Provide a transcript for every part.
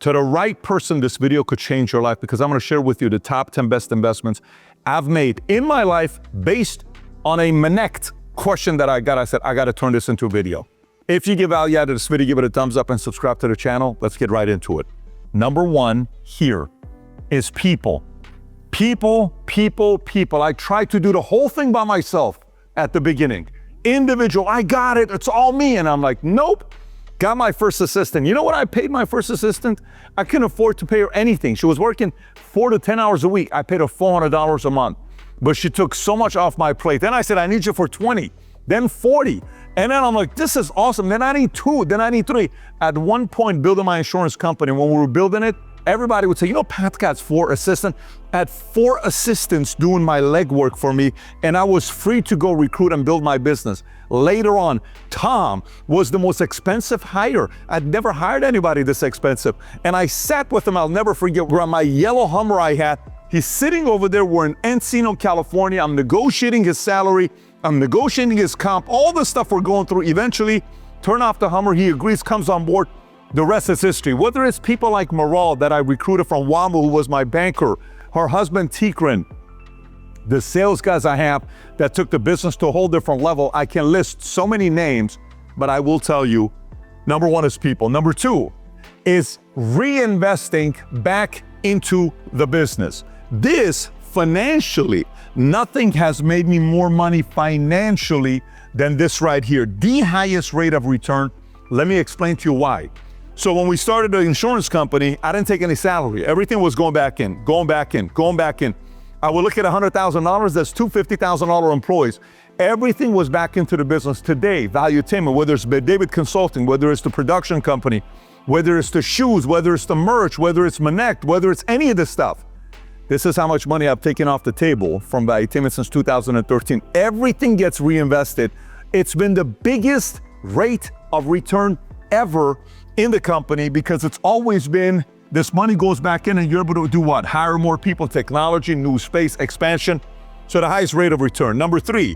To the right person, this video could change your life because I'm going to share with you the top 10 best investments I've made in my life based on a Menect question that I got. I said, I got to turn this into a video. If you give value out of this video, give it a thumbs up and subscribe to the channel. Let's get right into it. Number one here is people. People. I tried to do the whole thing by myself at the beginning. Individual, I got it, it's all me. And I'm like, nope. Got my first assistant. You know what I paid my first assistant? I couldn't afford to pay her anything. She was working 4 to 10 hours a week. I paid her $400 a month. But she took so much off my plate. Then I said, I need you for 20, then 40. And then I'm like, this is awesome. Then I need 2, then I need 3. At one point, building my insurance company, when we were building it, everybody would say, you know, Pat got 4 assistants. I had 4 assistants doing my legwork for me, and I was free to go recruit and build my business. Later on, Tom was the most expensive hire. I'd never hired anybody this expensive. And I sat with him, I'll never forget, we're on my yellow Hummer I had. He's sitting over there, we're in Encino, California. I'm negotiating his salary, I'm negotiating his comp, all the stuff we're going through. Eventually, turn off the Hummer, he agrees, comes on board. The rest is history. Whether it's people like Maral that I recruited from WAMU, who was my banker, her husband Tikran, the sales guys I have that took the business to a whole different level. I can list so many names, but I will tell you, number one is people. Number 2 is reinvesting back into the business. This financially, nothing has made me more money financially than this right here. The highest rate of return. Let me explain to you why. So when we started the insurance company, I didn't take any salary. Everything was going back in. I would look at $100,000, that's 2 $50,000 employees. Everything was back into the business. Today, Valuetainment, whether it's David Consulting, whether it's the production company, whether it's the shoes, whether it's the merch, whether it's Menect, whether it's any of this stuff. This is how much money I've taken off the table from Valuetainment since 2013. Everything gets reinvested. It's been the biggest rate of return ever in the company because it's always been this money goes back in and you're able to do what? Hire more people, technology, new space, expansion. So the highest rate of return. Number 3,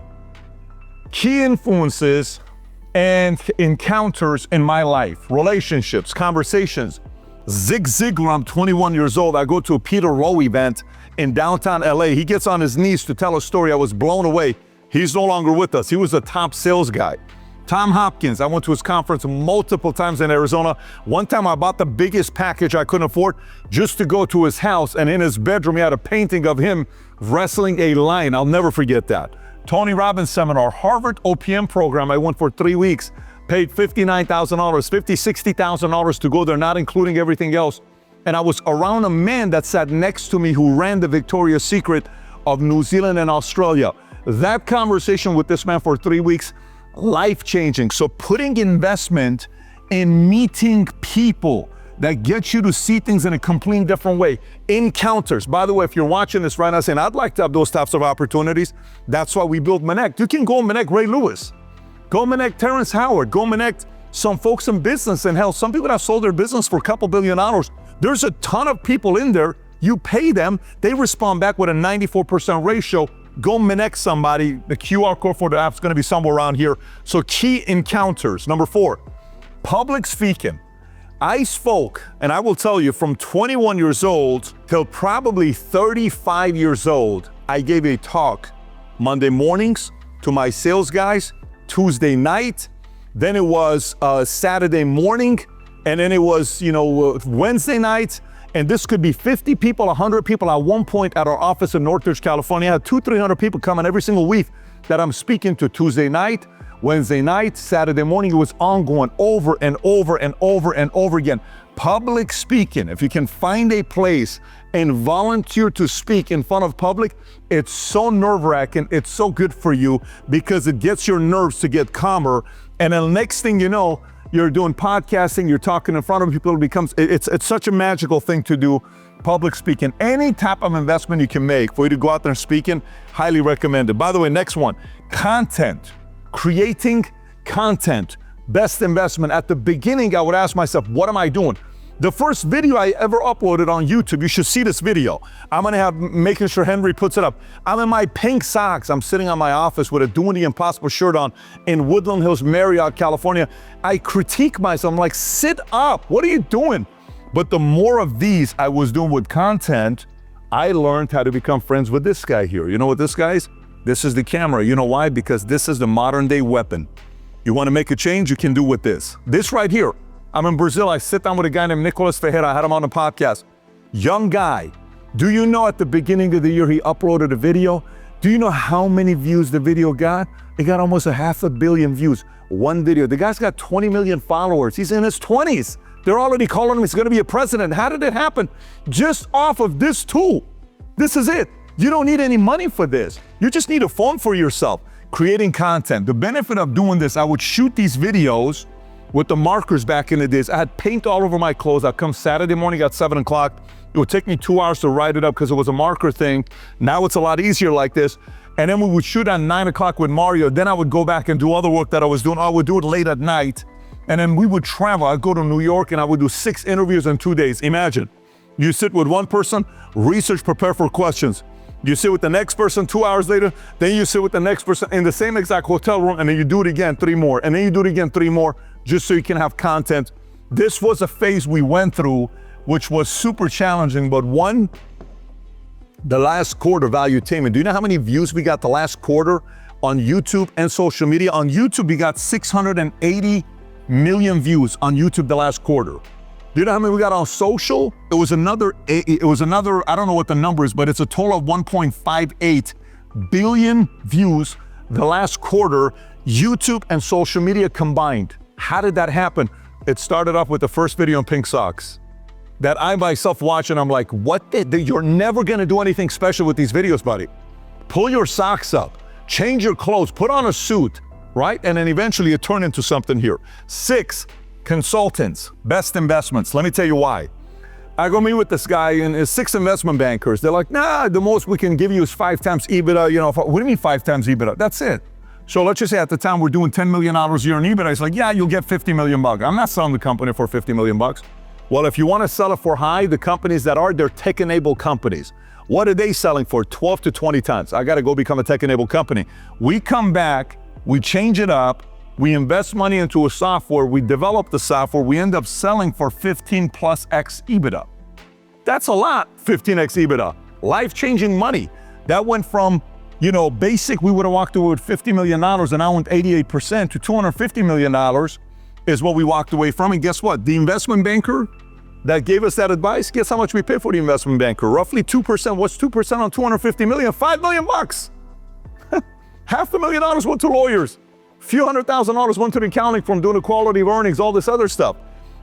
key influences and encounters in my life, relationships, conversations. Zig Ziglar, I'm 21 years old. I go to a Peter Rowe event in downtown LA. He gets on his knees to tell a story. I was blown away. He's no longer with us. He was a top sales guy. Tom Hopkins, I went to his conference multiple times in Arizona. One time I bought the biggest package I couldn't afford just to go to his house, and in his bedroom he had a painting of him wrestling a lion. I'll never forget that. Tony Robbins seminar, Harvard OPM program, I went for 3 weeks, paid $59,000, $60,000 to go there, not including everything else. And I was around a man that sat next to me who ran the Victoria's Secret of New Zealand and Australia. That conversation with this man for 3 weeks, life-changing. So putting investment in meeting people that get you to see things in a completely different way. Encounters. By the way, if you're watching this right now saying, I'd like to have those types of opportunities, that's why we built Menect. You can go Menect Ray Lewis. Go Menect Terrence Howard. Go Menect some folks in business and hell. Some people that sold their business for a couple $1 billion. There's a ton of people in there. You pay them, they respond back with a 94% ratio. Go Menect somebody. The QR code for the app is going to be somewhere around here. So key encounters. Number 4, public speaking. I spoke, and I will tell you, from 21 years old till probably 35 years old, I gave a talk Monday mornings to my sales guys, Tuesday night, then it was Saturday morning, and then it was, Wednesday night. And this could be 50 people, 100 people. At one point at our office in Northridge, California, I had 200-300 people coming every single week that I'm speaking to. Tuesday night, Wednesday night, Saturday morning. It was ongoing over and over and over and over again. Public speaking, if you can find a place and volunteer to speak in front of public, it's so nerve-wracking, it's so good for you because it gets your nerves to get calmer. And then the next thing you know, you're doing podcasting, you're talking in front of people, it's such a magical thing to do, public speaking. Any type of investment you can make for you to go out there and speaking, highly recommended. By the way, next one, content, creating content, best investment. At the beginning, I would ask myself, what am I doing? The first video I ever uploaded on YouTube, you should see this video. I'm gonna have, making sure Henry puts it up. I'm in my pink socks. I'm sitting on my office with a Doing the Impossible shirt on in Woodland Hills, Marriott, California. I critique myself. I'm like, sit up. What are you doing? But the more of these I was doing with content, I learned how to become friends with this guy here. You know what this guy is? This is the camera. You know why? Because this is the modern day weapon. You want to make a change, you can do with this. This right here. I'm in Brazil. I sit down with a guy named Nicolas Ferreira. I had him on the podcast. Young guy. Do you know at the beginning of the year he uploaded a video? Do you know how many views the video got? It got almost 500 million views. One video. The guy's got 20 million followers. He's in his 20s. They're already calling him he's going to be a president. How did it happen? Just off of this tool. This is it. You don't need any money for this. You just need a phone for yourself. Creating content. The benefit of doing this, I would shoot these videos with the markers back in the days. I had paint all over my clothes. I'd come Saturday morning at 7 o'clock. It would take me 2 hours to write it up because it was a marker thing. Now it's a lot easier like this. And then we would shoot at 9 o'clock with Mario. Then I would go back and do other work that I was doing. I would do it late at night. And then we would travel. I'd go to New York and I would do 6 interviews in 2 days. Imagine, you sit with one person, research, prepare for questions. You sit with the next person 2 hours later, then you sit with the next person in the same exact hotel room, and then you do it again 3 more, and then you do it again 3 more, just so you can have content. This was a phase we went through, which was super challenging, but the last quarter, Valuetainment. Do you know how many views we got the last quarter on YouTube and social media? On YouTube, we got 680 million views on YouTube the last quarter. Do you know how many we got on social? It was another, I don't know what the number is, but it's a total of 1.58 billion views the last quarter, YouTube and social media combined. How did that happen? It started off with the first video on pink socks that I myself watch and I'm like, you're never gonna do anything special with these videos, buddy. Pull your socks up, change your clothes, put on a suit, right? And then eventually it turned into something here. 6, consultants, best investments. Let me tell you why. I go meet with this guy and his 6 investment bankers. They're like, nah, the most we can give you is 5 times EBITDA. You know, what do you mean 5 times EBITDA? That's it. So let's just say at the time we're doing $10 million a year in EBITDA. It's like, yeah, you'll get 50 million bucks. I'm not selling the company for 50 million bucks. Well, if you want to sell it for high, the companies that are, they're tech-enabled companies. What are they selling for? 12 to 20 times. I got to go become a tech-enabled company. We come back, we change it up, we invest money into a software, we develop the software, we end up selling for 15 plus X EBITDA. That's a lot, 15X EBITDA. Life-changing money. That went from, you know, basic, we would have walked away with $50 million and I went 88% to $250 million is what we walked away from. And guess what? The investment banker that gave us that advice, guess how much we paid for the investment banker? Roughly 2%. What's 2% on 250 million? $5 million bucks. $500,000 went to lawyers. A few $100,000 went to the accounting firm doing the quality of earnings, all this other stuff.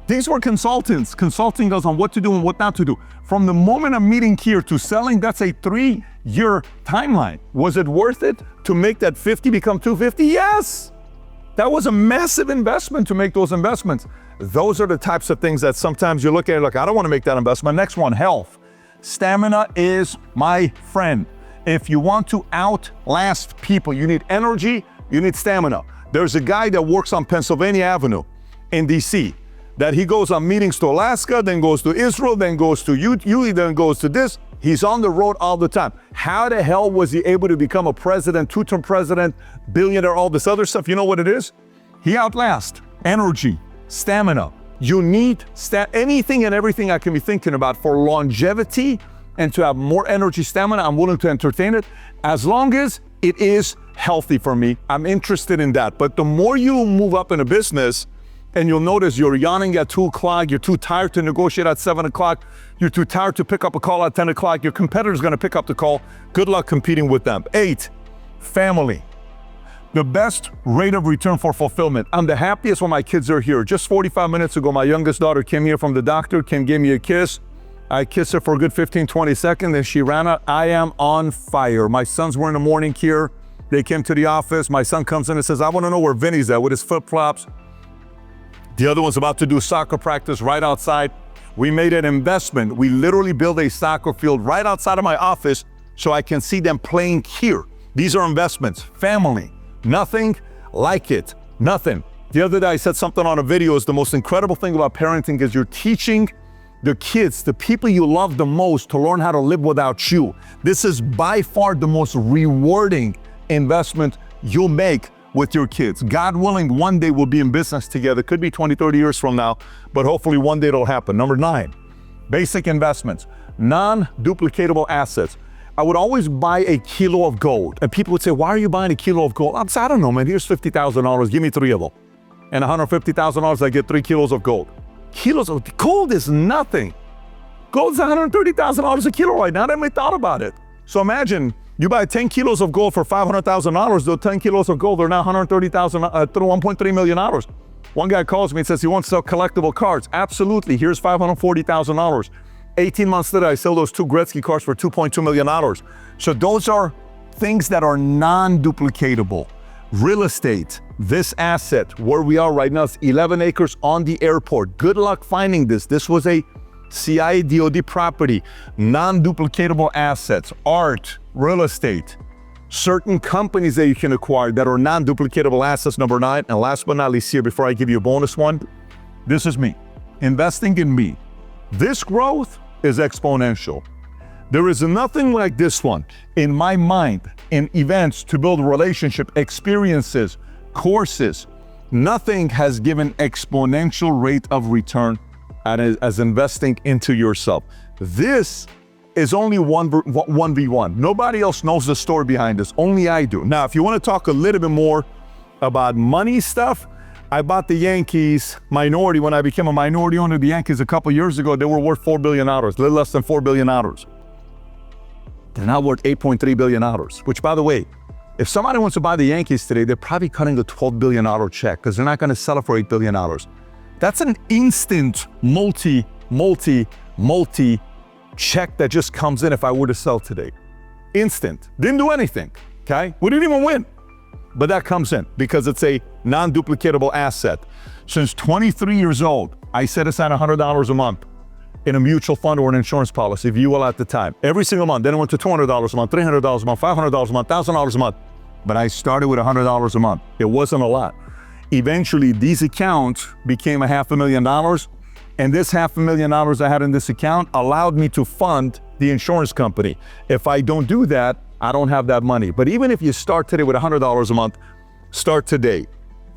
These were consultants, consulting us on what to do and what not to do. From the moment of meeting here to selling, that's a 3-year timeline. Was it worth it to make that 50 become 250? Yes. That was a massive investment to make those investments. Those are the types of things that sometimes you look at it like, I don't want to make that investment. Next one, health. Stamina is my friend. If you want to outlast people, you need energy, you need stamina. There's a guy that works on Pennsylvania Avenue in DC, that he goes on meetings to Alaska, then goes to Israel, then goes to UAE, then goes to this. He's on the road all the time. How the hell was he able to become a president, 2-term president, billionaire, all this other stuff? You know what it is? He outlasts. Energy, stamina. You need anything and everything I can be thinking about for longevity and to have more energy, stamina. I'm willing to entertain it as long as it is healthy for me. I'm interested in that. But the more you move up in a business, and you'll notice you're yawning at 2 o'clock, you're too tired to negotiate at 7 o'clock, you're too tired to pick up a call at 10 o'clock, your competitor's gonna pick up the call. Good luck competing with them. 8, family. The best rate of return for fulfillment. I'm the happiest when my kids are here. Just 45 minutes ago, my youngest daughter came here from the doctor, gave me a kiss. I kissed her for a good 15, 20 seconds, and she ran out. I am on fire. My sons were in the morning here. They came to the office. My son comes in and says, I wanna know where Vinny's at with his flip-flops. The other one's about to do soccer practice right outside. We made an investment. We literally built a soccer field right outside of my office so I can see them playing here. These are investments. Family. Nothing like it. Nothing. The other day I said something on a video is the most incredible thing about parenting is you're teaching the kids, the people you love the most, to learn how to live without you. This is by far the most rewarding investment you'll make with your kids. God willing, one day we'll be in business together. Could be 20, 30 years from now, but hopefully one day it'll happen. Number 9, basic investments, non-duplicatable assets. I would always buy a kilo of gold. And people would say, why are you buying a kilo of gold? I don't know, man, here's $50,000, give me 3 of them. And $150,000, I get 3 kilos of gold. Kilos of gold is nothing. Gold's $130,000 a kilo right now. I never even thought about it. So imagine you buy 10 kilos of gold for $500,000. Those 10 kilos of gold are now $1.3 million. One guy calls me and says he wants to sell collectible cards. Absolutely, here's $540,000. 18 months later, I sell those 2 Gretzky cards for $2.2 million. So those are things that are non-duplicatable. Real estate, this asset, where we are right now, is 11 acres on the airport. Good luck finding this. This was a CIA DOD property. Non-duplicatable assets, art, real estate, certain companies that you can acquire that are non-duplicatable assets, number 9. And last but not least here, before I give you a bonus one, this is me, investing in me. This growth is exponential. There is nothing like this one in my mind, in events to build relationship, experiences, courses. Nothing has given exponential rate of return as investing into yourself. This is only 1v1. Nobody else knows the story behind this, only I do. Now, if you want to talk a little bit more about money stuff, I bought the Yankees minority. When I became a minority owner of the Yankees a couple years ago, they were worth $4 billion, a little less than $4 billion. They're now worth $8.3 billion, which, by the way, if somebody wants to buy the Yankees today, they're probably cutting a $12 billion check because they're not going to sell it for $8 billion. That's an instant multi check that just comes in if I were to sell today. Instant. Didn't do anything, okay? We didn't even win. But that comes in because it's a non-duplicatable asset. Since 23 years old, I set aside $100 a month in a mutual fund or an insurance policy, if you will, at the time. Every single month. Then it went to $200 a month, $300 a month, $500 a month, $1,000 a month. But I started with $100 a month. It wasn't a lot. Eventually, these accounts became $500,000. And this $500,000 I had in this account allowed me to fund the insurance company. If I don't do that, I don't have that money. But even if you start today with $100 a month, start today.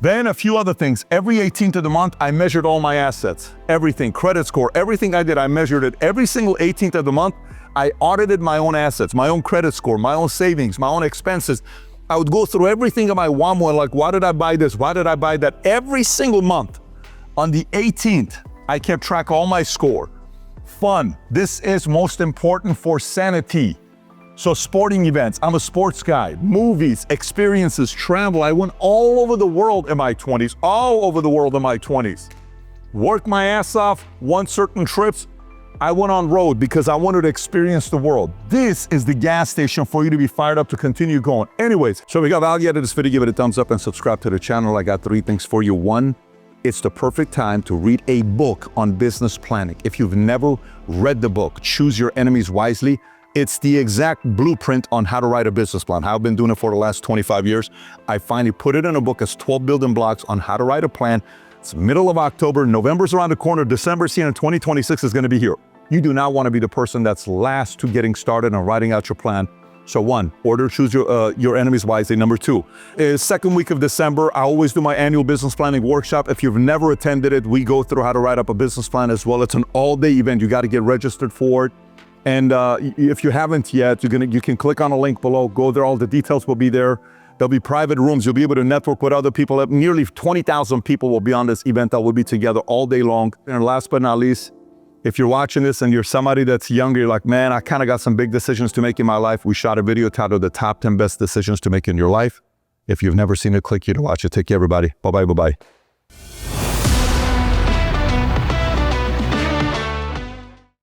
Then a few other things. Every 18th of the month, I measured all my assets, everything, credit score, everything I did, I measured it. Every single 18th of the month, I audited my own assets, my own credit score, my own savings, my own expenses. I would go through everything in my WAMO, like, why did I buy this? Why did I buy that? Every single month. On the 18th, I kept track of all my score. Fun. This is most important for sanity. So sporting events, I'm a sports guy, movies, experiences, travel. I went all over the world in my 20s, all over the world in my 20s. Worked my ass off, won certain trips. I went on road because I wanted to experience the world. This is the gas station for you to be fired up to continue going. Anyways, so if you got value out of this video, give it a thumbs up and subscribe to the channel. I got 3 things for you. 1, it's the perfect time to read a book on business planning. If you've never read the book, Choose Your Enemies Wisely, it's the exact blueprint on how to write a business plan. I've been doing it for the last 25 years. I finally put it in a book as 12 building blocks on how to write a plan. It's middle of October, November's around the corner, December's here, and 2026 is gonna be here. You do not wanna be the person that's last to getting started and writing out your plan. So 1, order Choose Your Enemies Wisely. Number 2, is second week of December. I always do my annual business planning workshop. If you've never attended it, we go through how to write up a business plan as well. It's an all-day event. You gotta get registered for it. And if you haven't yet, you can click on a link below, go there, all the details will be there. There'll be private rooms, you'll be able to network with other people. Nearly 20,000 people will be on this event that will be together all day long. And last but not least, if you're watching this and you're somebody that's younger, you're like, man, I kind of got some big decisions to make in my life. We shot a video titled The Top 10 Best Decisions to Make in Your Life. If you've never seen it, click here to watch it. Take care, everybody. Bye-bye, bye-bye.